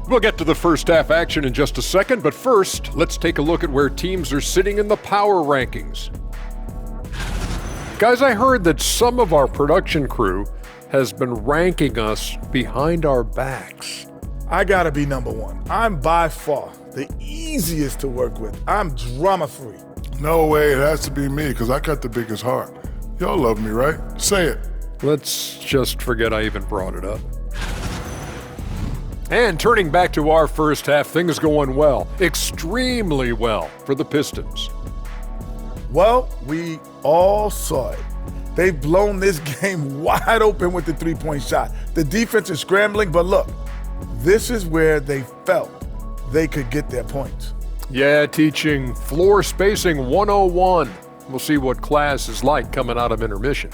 We'll get to the first half action in just a second, but first, let's take a look at where teams are sitting in the power rankings. Guys, I heard that some of our production crew has been ranking us behind our backs. I gotta be number one. I'm by far the easiest to work with. I'm drama-free. No way, it has to be me, because I got the biggest heart. Y'all love me, right? Say it. Let's just forget I even brought it up. And turning back to our first half, things going well, extremely well for the Pistons. Well, we all saw it. They've blown this game wide open with the three-point shot. The defense is scrambling, but look, this is where they felt they could get their points. Yeah, teaching floor spacing 101. We'll see what class is like coming out of intermission.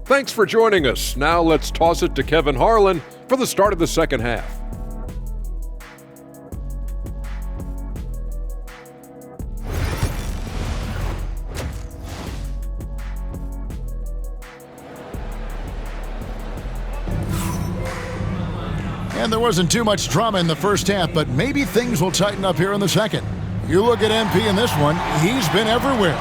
Thanks for joining us. Now let's toss it to Kevin Harlan for the start of the second half. And there wasn't too much drama in the first half, but maybe things will tighten up here in the second. You look at MP in this one, he's been everywhere.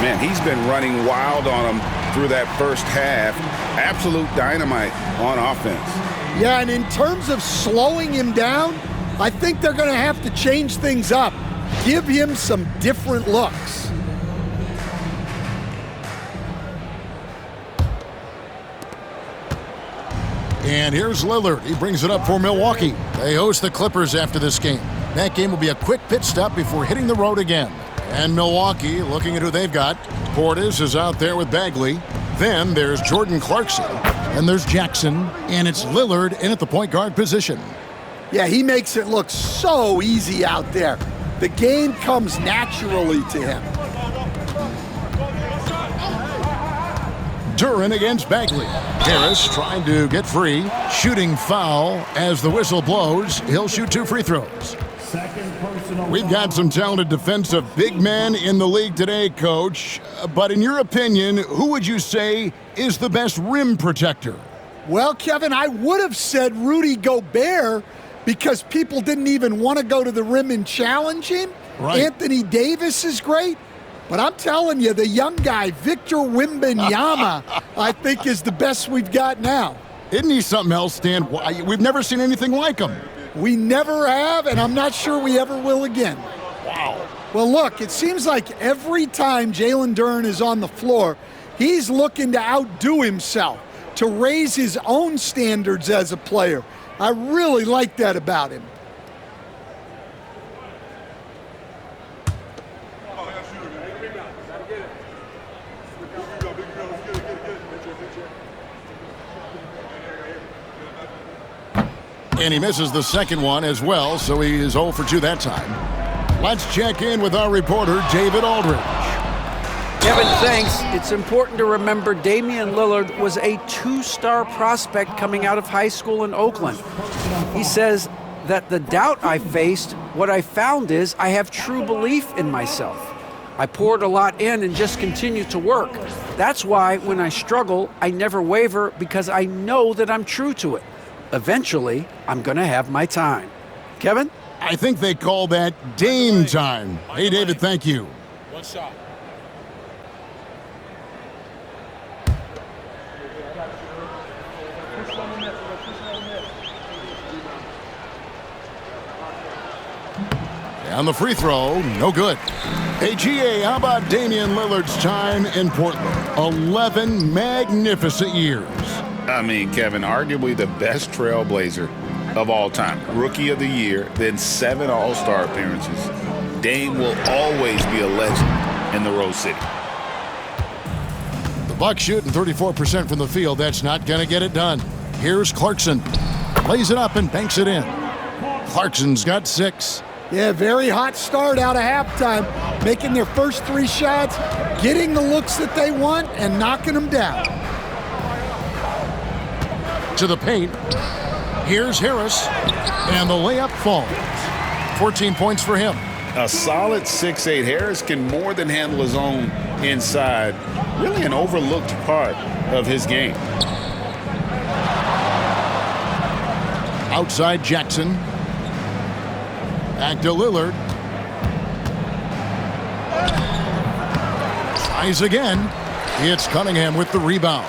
Man, he's been running wild on him through that first half. Absolute dynamite on offense. Yeah, and in terms of slowing him down, I think they're going to have to change things up. Give him some different looks. And here's Lillard. He brings it up for Milwaukee. They host the Clippers after this game. That game will be a quick pit stop before hitting the road again. And Milwaukee, looking at who they've got. Portis is out there with Bagley. Then there's Jordan Clarkson. And there's Jackson. And it's Lillard in at the point guard position. Yeah, he makes it look so easy out there. The game comes naturally to him. Duran against Bagley. Harris trying to get free. Shooting foul as the whistle blows. He'll shoot 2 free throws. We've got some talented defensive big men in the league today, Coach. But in your opinion, who would you say is the best rim protector? Well, Kevin, I would have said Rudy Gobert because people didn't even want to go to the rim and challenge him. Right. Anthony Davis is great. But I'm telling you, the young guy, Victor Wembanyama, I think is the best we've got now. Isn't he something else, Stan? We've never seen anything like him. We never have, and I'm not sure we ever will again. Wow. Well, look, it seems like every time Jalen Duren is on the floor, he's looking to outdo himself, to raise his own standards as a player. I really like that about him. And he misses the second one as well, so he is 0 for 2 that time. Let's check in with our reporter, David Aldridge. Kevin, thanks. It's important to remember Damian Lillard was a 2-star prospect coming out of high school in Oakland. He says that the doubt I faced, what I found is I have true belief in myself. I poured a lot in and just continue to work. That's why when I struggle, I never waver because I know that I'm true to it. Eventually, I'm going to have my time. Kevin? I think they call that Dame time. Hey, David, thank you. One shot. On the free throw, no good. Hey, GA, how about Damian Lillard's time in Portland? 11 magnificent years. I mean, Kevin, arguably the best trailblazer of all time. Rookie of the year, then 7 All-Star appearances. Dame will always be a legend in the Rose City. The Bucks shooting 34% from the field. That's not going to get it done. Here's Clarkson. Plays it up and banks it in. Clarkson's got 6. Yeah, very hot start out of halftime. Making their first 3 shots, getting the looks that they want, and knocking them down. To the paint. Here's Harris. And the layup falls. 14 points for him. A solid 6'8". Harris can more than handle his own inside. Really an overlooked part of his game. Outside Jackson. Back to Lillard. Tries again. It's Cunningham with the rebound.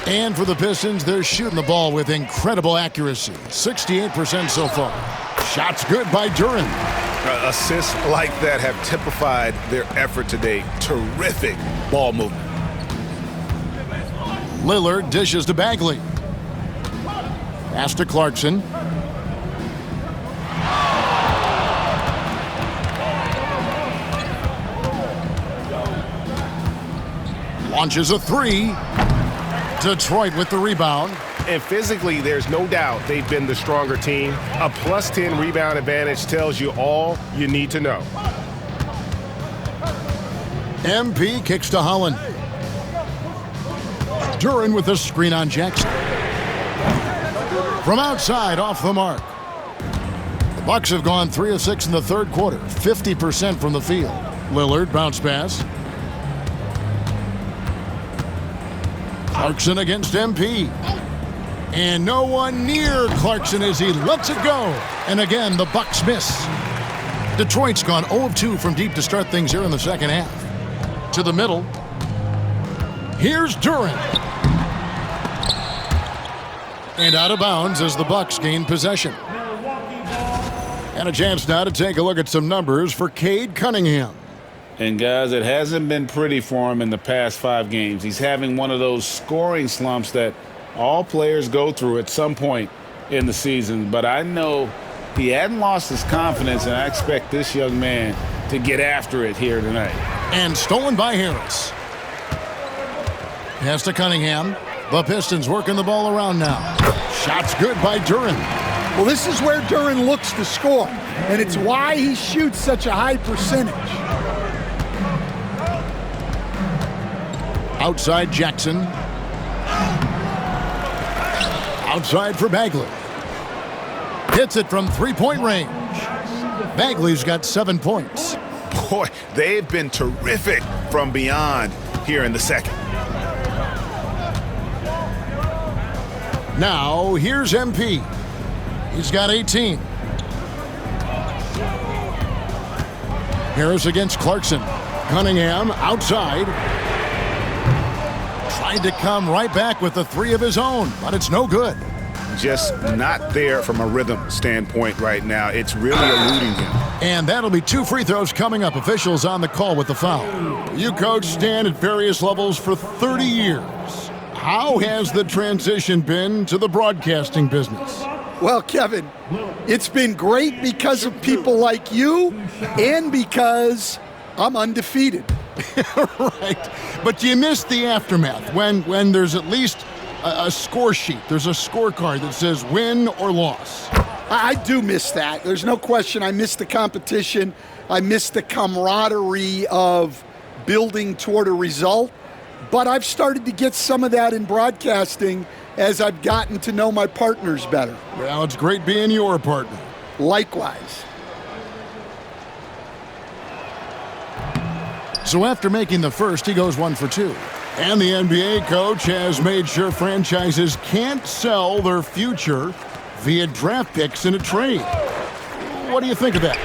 And for the Pistons, they're shooting the ball with incredible accuracy. 68% so far. Shots good by Duren. Assists like that have typified their effort today. Terrific ball movement. Lillard dishes to Bagley. Pass to Clarkson. Launches a three. Detroit with the rebound. And physically, there's no doubt they've been the stronger team. A plus 10 rebound advantage tells you all you need to know. MP kicks to Holland. Duren with a screen on Jackson. From outside, off the mark. The Bucks have gone 3 of 6 in the third quarter, 50% from the field. Lillard, bounce pass. Clarkson against MP. And no one near Clarkson as he lets it go. And again, the Bucks miss. Detroit's gone 0 of 2 from deep to start things here in the second half. To the middle. Here's Duren. And out of bounds as the Bucks gain possession. And a chance now to take a look at some numbers for Cade Cunningham. And guys, it hasn't been pretty for him in the past 5 games. He's having one of those scoring slumps that all players go through at some point in the season. But I know he hadn't lost his confidence, and I expect this young man to get after it here tonight. And stolen by Harris. Pass to Cunningham. The Pistons working the ball around now. Shots good by Duren. Well, this is where Duren looks to score, and it's why he shoots such a high percentage. Outside Jackson. Outside for Bagley. Hits it from three-point range. Bagley's got 7 points. Boy, they've been terrific from beyond here in the second. Now, here's MP. He's got 18. Harris against Clarkson. Cunningham outside. Tried to come right back with the 3 of his own, but it's no good. Just not there from a rhythm standpoint right now. It's really eluding him. And that'll be 2 free throws coming up. Officials on the call with the foul. You coached Stan at various levels for 30 years. How has the transition been to the broadcasting business? Well, Kevin, it's been great because of people like you and because I'm undefeated. Right. But you missed the aftermath when there's at least a score sheet. There's a scorecard that says win or loss. I do miss that. There's no question. I miss the competition. I miss the camaraderie of building toward a result. But I've started to get some of that in broadcasting as I've gotten to know my partners better. Well, it's great being your partner. Likewise. So after making the first, he goes 1 for 2. And the NBA coach has made sure franchises can't sell their future via draft picks in a trade. What do you think of that?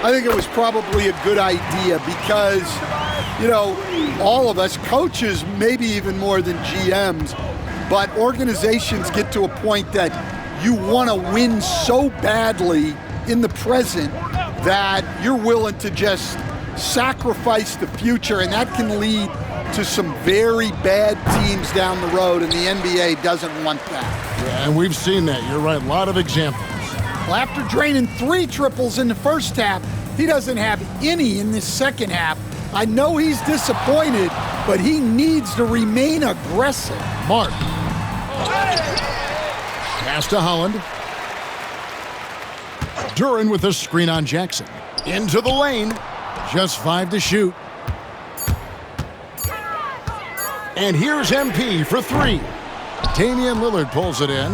I think it was probably a good idea because, you know, all of us, coaches, maybe even more than GMs, but organizations get to a point that you want to win so badly in the present that you're willing to just sacrifice the future, and that can lead to some very bad teams down the road, and the NBA doesn't want that. Yeah, and we've seen that. You're right, a lot of examples. Well, after draining 3 triples in the first half, he doesn't have any in this second half. I know he's disappointed, but he needs to remain aggressive. Mark. Pass to Holland. Duren with a screen on Jackson. Into the lane. Just 5 to shoot. And here's MP for 3. Damian Lillard pulls it in.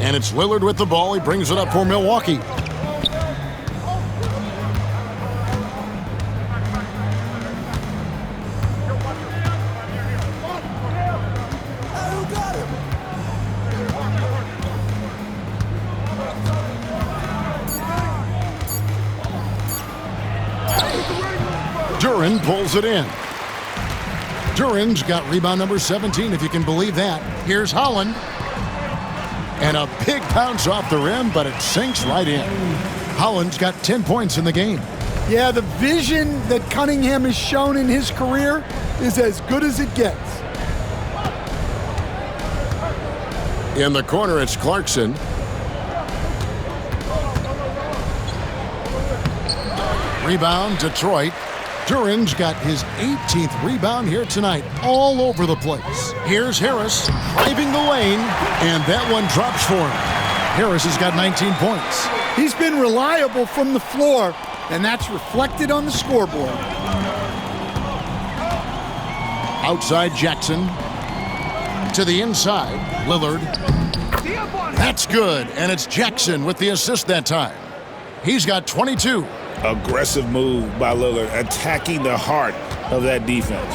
And it's Lillard with the ball. He brings it up for Milwaukee. Duren pulls it in. Duren's got rebound number 17, if you can believe that. Here's Holland. And a big bounce off the rim, but it sinks right in. Holland's got 10 points in the game. Yeah, the vision that Cunningham has shown in his career is as good as it gets. In the corner, it's Clarkson. Rebound, Detroit. Duren's got his 18th rebound here tonight, all over the place. Here's Harris, driving the lane, and that one drops for him. Harris has got 19 points. He's been reliable from the floor, and that's reflected on the scoreboard. Outside Jackson. To the inside, Lillard. That's good, and it's Jackson with the assist that time. He's got 22. Aggressive move by Lillard, attacking the heart of that defense.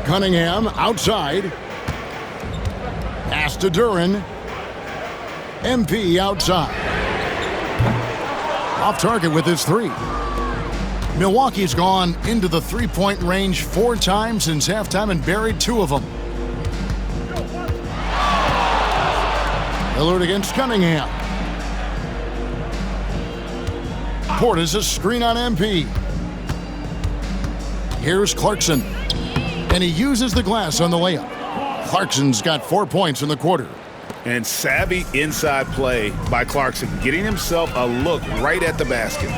Cunningham outside. Pass to Duren. MP outside. Off target with his three. Milwaukee's gone into the three-point range 4 times since halftime and buried 2 of them. Lillard against Cunningham. Portis a screen on MP. Here's Clarkson. And he uses the glass on the layup. Clarkson's got 4 points in the quarter. And savvy inside play by Clarkson, getting himself a look right at the basket.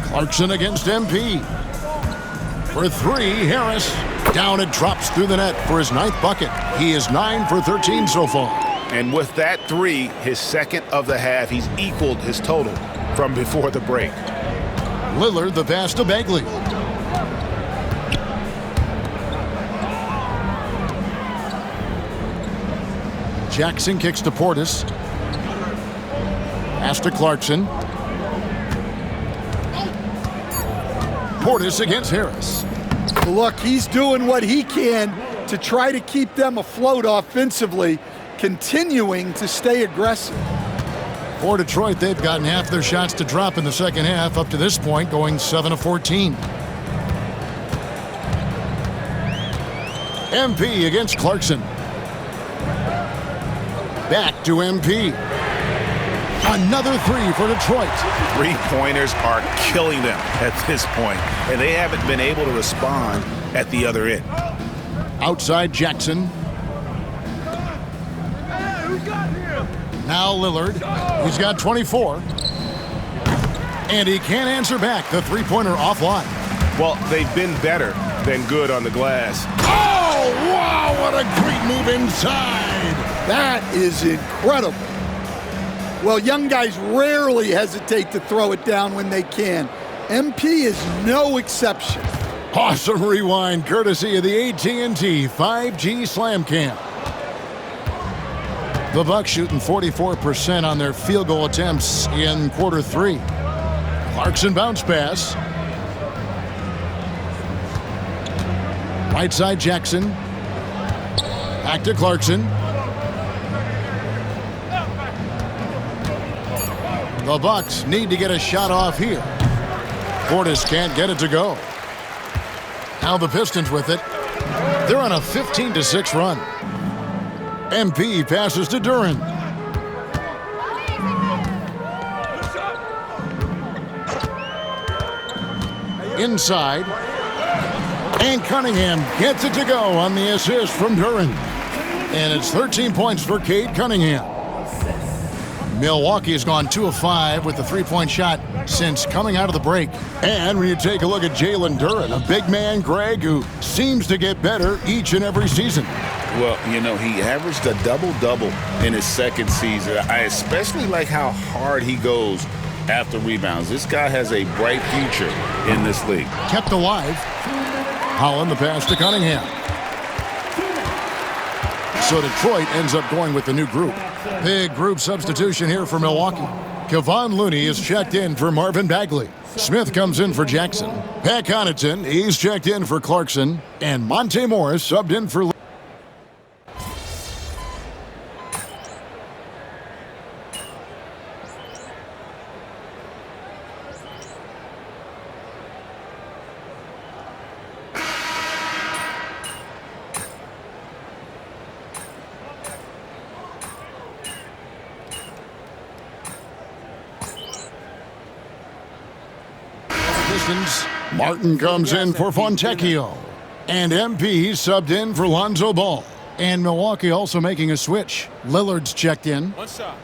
Clarkson against MP. For 3, Harris. Down and drops through the net for his 9th bucket. He is 9 for 13 so far. And with that 3, his second of the half, he's equaled his total from before the break. Lillard the pass to Bagley. Jackson kicks to Portis. Pass to Clarkson. Portis against Harris. Look, he's doing what he can to try to keep them afloat offensively, continuing to stay aggressive. For Detroit, they've gotten half their shots to drop in the second half up to this point, going 7 of 14. MP against Clarkson. Back to MP. Another 3 for Detroit. 3-pointers are killing them at this point, and they haven't been able to respond at the other end. Outside Jackson. Now Lillard. He's got 24. And he can't answer back. The 3-pointer offline. Well, they've been better than good on the glass. Oh, wow, what a great move inside. That is incredible. Well, young guys rarely hesitate to throw it down when they can. MP is no exception. Awesome rewind, courtesy of the AT&T 5G Slam Cam. The Bucks shooting 44% on their field goal attempts in quarter 3. Clarkson bounce pass. Right side Jackson. Back to Clarkson. The Bucks need to get a shot off here. Portis can't get it to go. Now the Pistons with it. They're on a 15-6 run. MP passes to Duren. Inside. And Cunningham gets it to go on the assist from Duren. And it's 13 points for Cade Cunningham. Milwaukee has gone 2 of 5 with the 3-point shot since coming out of the break. And when you take a look at Jalen Duren, a big man, Greg, who seems to get better each and every season. Well, you know, he averaged a double-double in his second season. I especially like how hard he goes after rebounds. This guy has a bright future in this league. Kept alive. Holland the pass to Cunningham. So Detroit ends up going with the new group. Big group substitution here for Milwaukee. Kevon Looney is checked in for Marvin Bagley. Smith comes in for Jackson. Pat Connaughton, he's checked in for Clarkson. And Monte Morris subbed in for... Pistons. Martin comes in for Fontecchio. And MP subbed in for Lonzo Ball. And Milwaukee also making a switch. Lillard's checked in. One shot.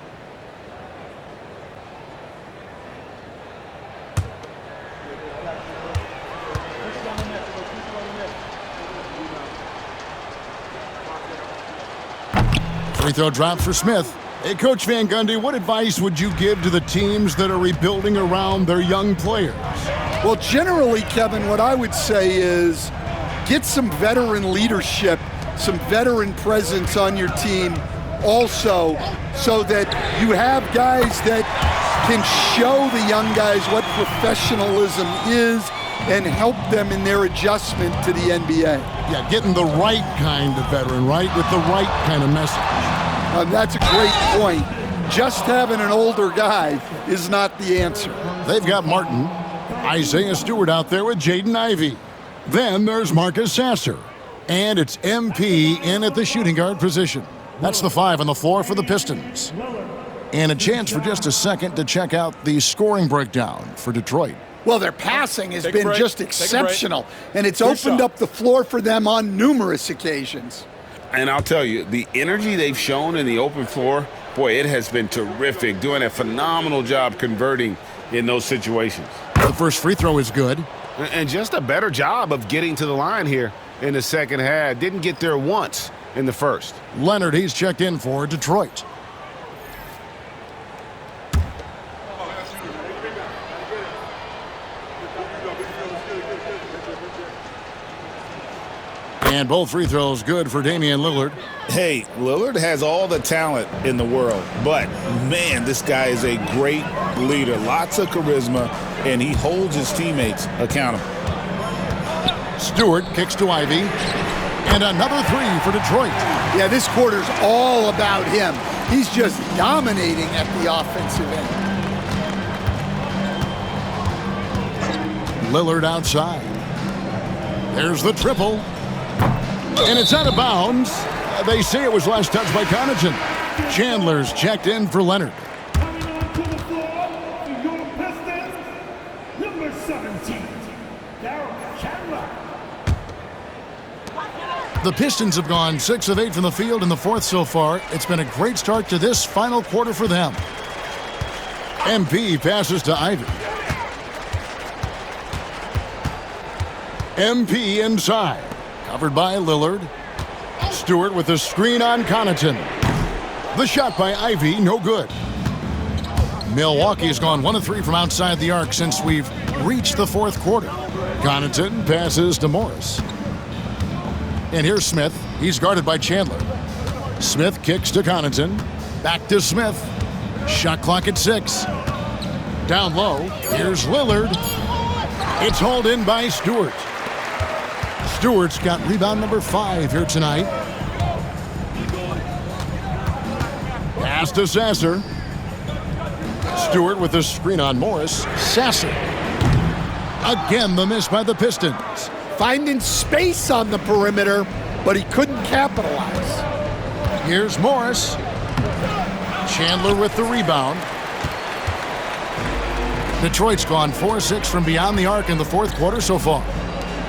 Free throw drop for Smith. Hey, Coach Van Gundy, what advice would you give to the teams that are rebuilding around their young players? Well, generally, Kevin, what I would say is get some veteran leadership, some veteran presence on your team also, so that you have guys that can show the young guys what professionalism is and help them in their adjustment to the NBA. Yeah, getting the right kind of veteran, right? With the right kind of message. That's a great point. Just having an older guy is not the answer. They've got Martin, Isaiah Stewart out there with Jaden Ivey. Then there's Marcus Sasser. And it's MP in at the shooting guard position. That's the 5 on the floor for the Pistons. And a chance for just a second to check out the scoring breakdown for Detroit. Well, their passing has been just exceptional, and it's opened up the floor for them on numerous occasions. And I'll tell you, the energy they've shown in the open floor, boy, it has been terrific, doing a phenomenal job converting in those situations. The first free throw is good. And just a better job of getting to the line here in the second half. Didn't get there once in the first. Leonard, he's checked in for Detroit. And both free throws good for Damian Lillard. Hey, Lillard has all the talent in the world, but man, this guy is a great leader. Lots of charisma, and he holds his teammates accountable. Stewart kicks to Ivey. And another 3 for Detroit. Yeah, this quarter's all about him. He's just dominating at the offensive end. Lillard outside. There's the triple. And it's out of bounds. They say it was last touched by Connaughton. Chandler's checked in for Leonard. Number 17, Chandler. The Pistons have gone 6 of 8 from the field in the fourth so far. It's been a great start to this final quarter for them. MP passes to Ivey. MP inside. Covered by Lillard. Stewart with the screen on Connaughton. The shot by Ivey, no good. Milwaukee's gone 1 of 3 from outside the arc since we've reached the fourth quarter. Connaughton passes to Morris. And here's Smith. He's guarded by Chandler. Smith kicks to Connaughton. Back to Smith. Shot clock at 6. Down low. Here's Lillard. It's hauled in by Stewart. Stewart's got rebound number 5 here tonight. Pass to Sasser. Stewart with the screen on Morris. Sasser. Again, the miss by the Pistons. Finding space on the perimeter, but he couldn't capitalize. Here's Morris. Chandler with the rebound. Detroit's gone 4-6 from beyond the arc in the fourth quarter so far.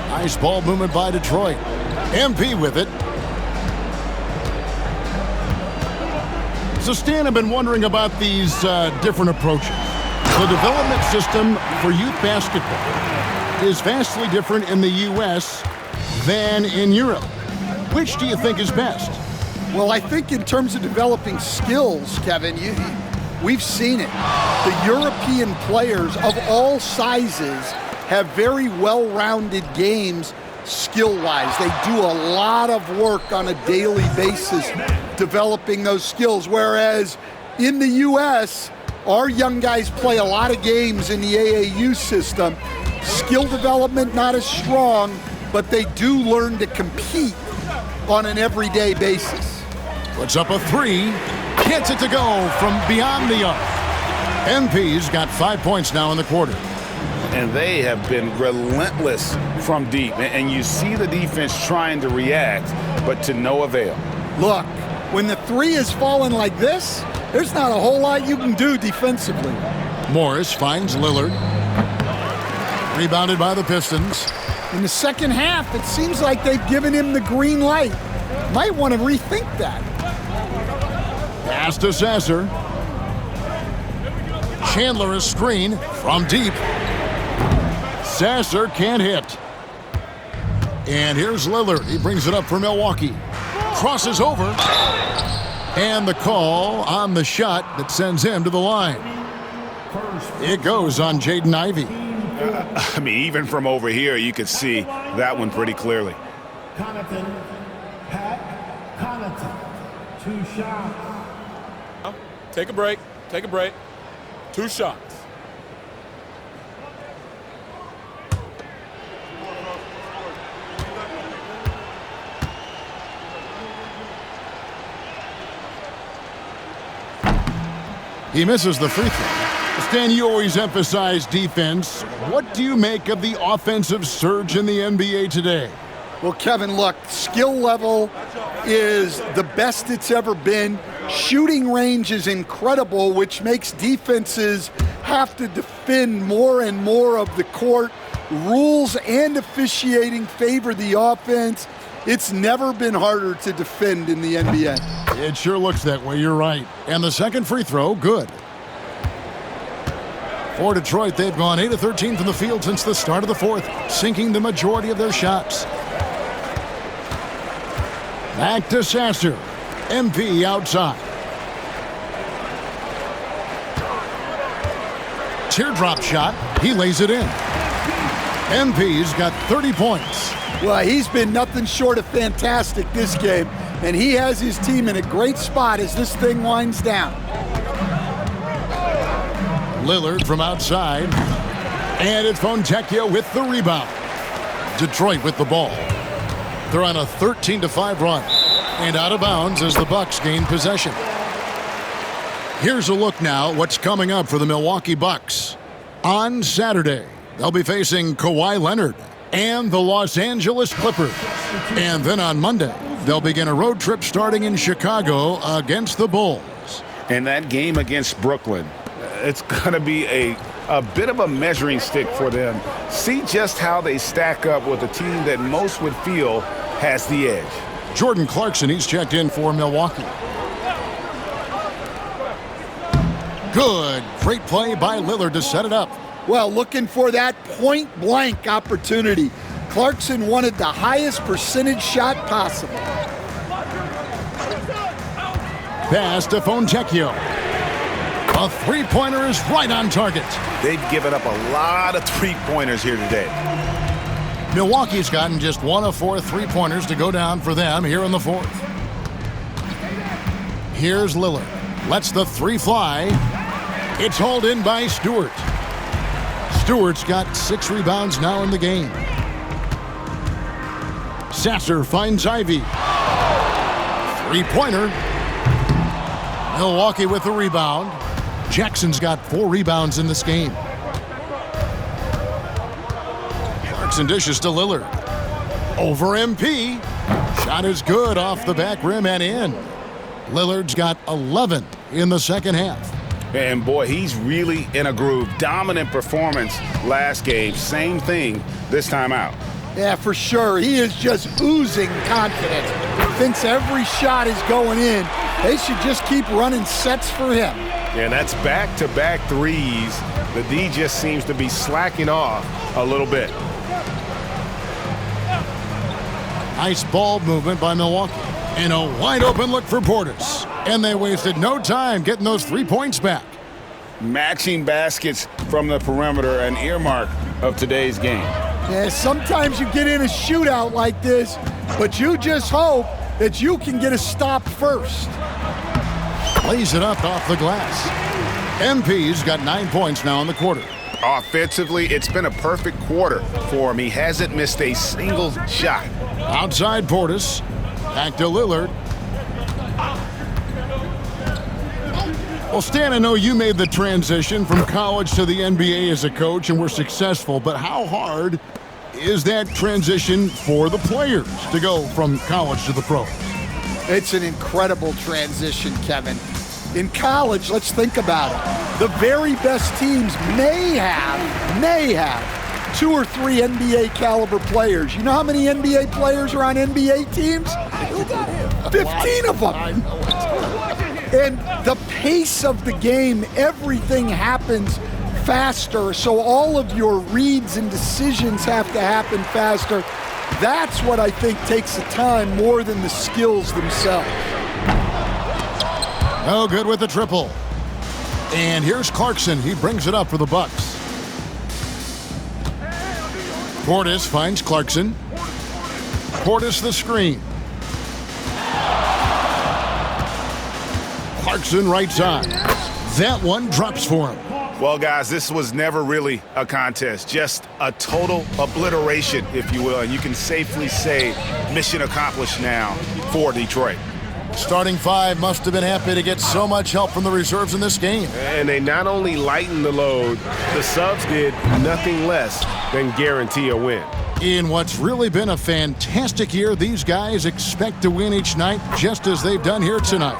Nice ball movement by Detroit. MP with it. So, Stan, I've been wondering about these different approaches. The development system for youth basketball is vastly different in the U.S. than in Europe. Which do you think is best? Well, I think in terms of developing skills, Kevin, we've seen it. The European players of all sizes have very well-rounded games skill-wise. They do a lot of work on a daily basis developing those skills, whereas in the U.S., our young guys play a lot of games in the AAU system. Skill development not as strong, but they do learn to compete on an everyday basis. Puts up a 3, gets it to go from beyond the arc. MP's got 5 points now in the quarter. And they have been relentless from deep. And you see the defense trying to react, but to no avail. Look, when the 3 is falling like this, there's not a whole lot you can do defensively. Morris finds Lillard. Rebounded by the Pistons. In the second half, it seems like they've given him the green light. Might want to rethink that. Pass to Sasser. Chandler is screen from deep. Sasser can't hit. And here's Lillard. He brings it up for Milwaukee. Crosses over. And the call on the shot that sends him to the line. It goes on Jaden Ivey. I mean, even from over here, you could see that one pretty clearly. Connaughton, Pat Connaughton, 2 shots. Take a break. Take a break. 2 shots. He misses the free throw. Stan, you always emphasize defense. What do you make of the offensive surge in the NBA today? Well, Kevin, look, skill level is the best it's ever been. Shooting range is incredible, which makes defenses have to defend more and more of the court. Rules and officiating favor the offense. It's never been harder to defend in the NBA. It sure looks that way, you're right. And the second free throw, good. For Detroit, they've gone 8 of 13 from the field since the start of the fourth, sinking the majority of their shots. Back to Sasser. MP outside. Teardrop shot. He lays it in. MP's got 30 points. Well, he's been nothing short of fantastic this game, and he has his team in a great spot as this thing winds down. Lillard from outside. And it's Fontecchio with the rebound. Detroit with the ball. They're on a 13-5 run. And out of bounds as the Bucks gain possession. Here's a look now what's coming up for the Milwaukee Bucks. On Saturday, they'll be facing Kawhi Leonard and the Los Angeles Clippers. And then on Monday, they'll begin a road trip starting in Chicago against the Bulls. And that game against Brooklyn, it's going to be a bit of a measuring stick for them. See just how they stack up with a team that most would feel has the edge. Jordan Clarkson, he's checked in for Milwaukee. Good. Great play by Lillard to set it up. Well, looking for that point-blank opportunity. Clarkson wanted the highest percentage shot possible. Pass to Fontecchio. A three-pointer is right on target. They've given up a lot of three-pointers here today. Milwaukee's gotten just 1 of 4 three-pointers to go down for them here in the fourth. Here's Lillard. Lets the three fly. It's hauled in by Stewart. Stewart's got 6 rebounds now in the game. Sasser finds Ivey. Three-pointer. Milwaukee with the rebound. Jackson's got 4 rebounds in this game. Clarkson dishes to Lillard. Over MP. Shot is good off the back rim and in. Lillard's got 11 in the second half. And boy, he's really in a groove. Dominant performance last game. Same thing this time out. Yeah, for sure. He is just oozing confidence. Thinks every shot is going in. They should just keep running sets for him. Yeah, that's back-to-back threes. The D just seems to be slacking off a little bit. Nice ball movement by Milwaukee. And a wide-open look for Portis. And they wasted no time getting those 3 points back. Matching baskets from the perimeter, an earmark of today's game. Yeah, sometimes you get in a shootout like this, but you just hope that you can get a stop first. Lays it up off the glass. MP's got 9 points now in the quarter. Offensively, it's been a perfect quarter for him. He hasn't missed a single shot. Outside Portis. Back to Lillard. Well, Stan, I know you made the transition from college to the NBA as a coach and were successful, but how hard is that transition for the players to go from college to the pros? It's an incredible transition, Kevin. In college, let's think about it. The very best teams may have 2 or 3 NBA caliber players. You know how many NBA players are on NBA teams? 15 of them. And the pace of the game, everything happens faster, so all of your reads and decisions have to happen faster. That's what I think takes the time more than the skills themselves. No good with the triple. And here's Clarkson. He brings it up for the Bucks. Portis finds Clarkson. Portis the screen. Clarkson right side. That one drops for him. Well, guys, this was never really a contest, just a total obliteration, if you will. And you can safely say mission accomplished now for Detroit. Starting 5 must have been happy to get so much help from the reserves in this game. And they not only lightened the load, the subs did nothing less than guarantee a win. In what's really been a fantastic year, these guys expect to win each night just as they've done here tonight.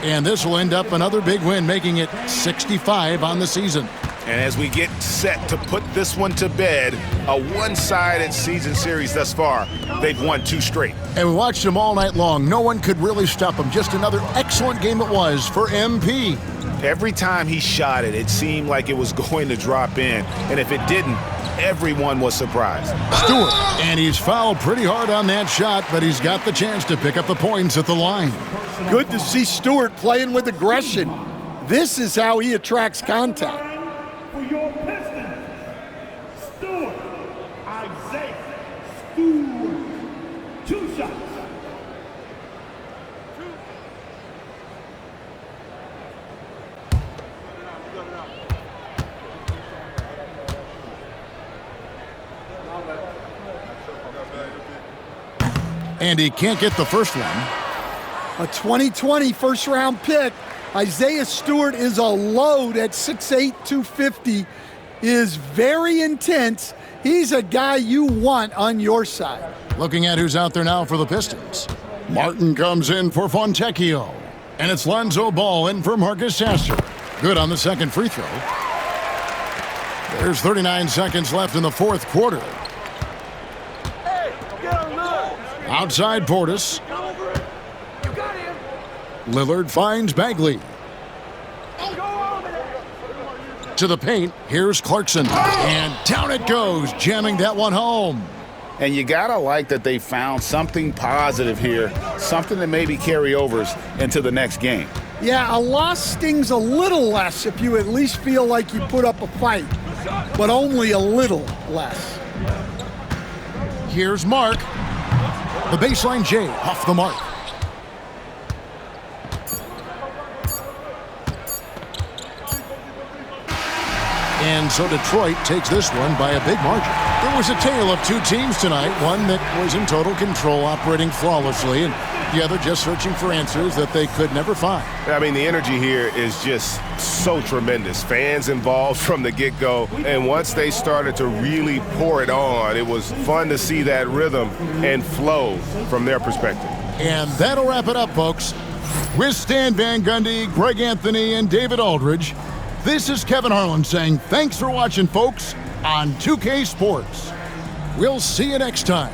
And this will end up another big win, making it 65 on the season. And as we get set to put this one to bed, a one-sided season series thus far, they've won 2 straight. And we watched them all night long. No one could really stop them. Just another excellent game it was for MP. Every time he shot it, it seemed like it was going to drop in. And if it didn't, everyone was surprised. Stewart, and he's fouled pretty hard on that shot, but he's got the chance to pick up the points at the line. Good to see Stewart playing with aggression. This is how he attracts contact. For your Pistons, Stewart, Isaiah Stewart. 2 shots. And he can't get the first one. A 2020 first-round pick. Isaiah Stewart is a load at 6'8", 250, is very intense. He's a guy you want on your side. Looking at who's out there now for the Pistons. Martin comes in for Fontecchio. And it's Lonzo Ball in for Marcus Sasser. Good on the second free throw. There's 39 seconds left in the fourth quarter. Outside Portis. Lillard finds Bagley. To the paint, here's Clarkson. And down it goes, jamming that one home. And you gotta like that they found something positive here, something that maybe carry overs into the next game. Yeah, a loss stings a little less if you at least feel like you put up a fight, but only a little less. Here's Mark. The baseline J off the mark. And so Detroit takes this one by a big margin. There was a tale of 2 teams tonight, one that was in total control, operating flawlessly, and the other just searching for answers that they could never find. I mean, the energy here is just so tremendous. Fans involved from the get-go, and once they started to really pour it on, it was fun to see that rhythm and flow from their perspective. And that'll wrap it up, folks. With Stan Van Gundy, Greg Anthony, and David Aldridge, this is Kevin Harlan saying thanks for watching, folks, on 2K Sports. We'll see you next time.